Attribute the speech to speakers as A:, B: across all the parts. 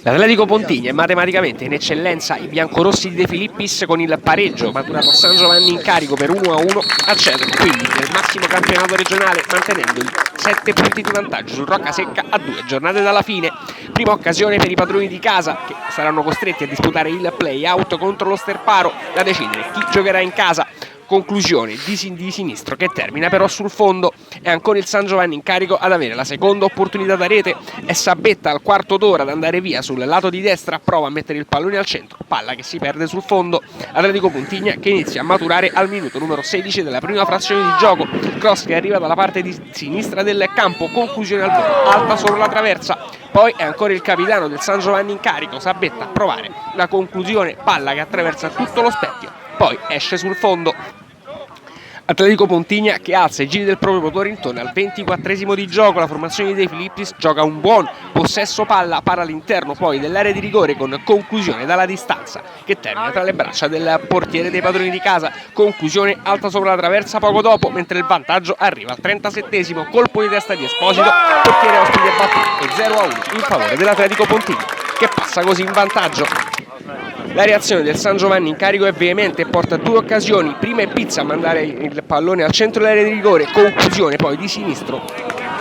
A: L'Atletico Pontigna è matematicamente in eccellenza, i biancorossi di De Filippis con il pareggio maturato a San Giovanni in carico per 1-1 accedono quindi nel massimo campionato regionale mantenendo i 7 punti di vantaggio sul Roccasecca a 2 giornate dalla fine. Prima occasione per i padroni di casa che saranno costretti a disputare il play-out contro lo Sterparo da decidere chi giocherà in casa. Conclusione di sinistro che termina però sul fondo. È ancora il San Giovanni in carico ad avere la seconda opportunità da rete. È Sabetta al quarto d'ora ad andare via sul lato di destra, prova a mettere il pallone al centro, palla che si perde sul fondo. Atletico Pontigna che inizia a maturare al minuto numero 16 della prima frazione di gioco. Cross che arriva dalla parte di sinistra del campo, conclusione al volo, alta sopra la traversa. Poi è ancora il capitano del San Giovanni in carico, Sabetta a provare la conclusione, palla che attraversa tutto lo specchio, poi esce sul fondo. Atletico Pontigna che alza i giri del proprio motore intorno al 24esimo di gioco. La formazione di De Filippis gioca un buon possesso palla, para all'interno poi dell'area di rigore con conclusione dalla distanza che termina tra le braccia del portiere dei padroni di casa. Conclusione alta sopra la traversa poco dopo, mentre il vantaggio arriva al 37esimo, colpo di testa di Esposito, portiere ospite battuto e 0-1 in favore dell'Atletico Pontigna che passa così in vantaggio. La reazione del San Giovanni in carico è veemente e porta a due occasioni. Prima è Pizza a mandare il pallone al centro dell'area di rigore, conclusione poi di sinistro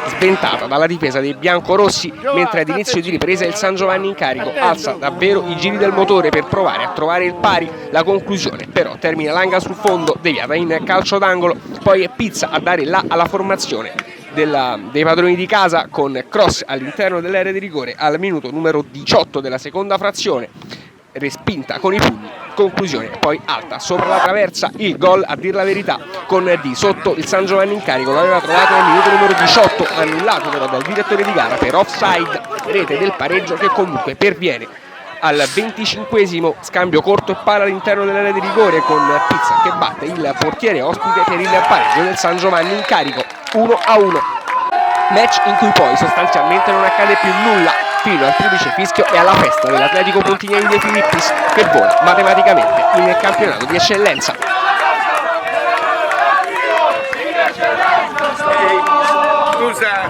A: sventata dalla difesa dei biancorossi, mentre ad inizio di ripresa il San Giovanni in carico alza davvero i giri del motore per provare a trovare il pari. La conclusione però termina langa sul fondo, deviata in calcio d'angolo. Poi è Pizza a dare là alla formazione dei padroni di casa con cross all'interno dell'area di rigore al minuto numero 18 della seconda frazione, respinta con i pugni, conclusione poi alta sopra la traversa. Il gol, a dir la verità, con di sotto il San Giovanni in carico l'aveva trovato nel minuto numero 18, annullato però dal direttore di gara per offside, rete del pareggio che comunque perviene al 25esimo, scambio corto e palla all'interno dell'area di rigore con Pizza che batte il portiere ospite per il pareggio del San Giovanni in carico 1-1. Match in cui poi sostanzialmente non accade più nulla fino al triplice fischio e alla festa dell'Atletico Pontigna di De Filippis che vola matematicamente in campionato di eccellenza.
B: Scusa.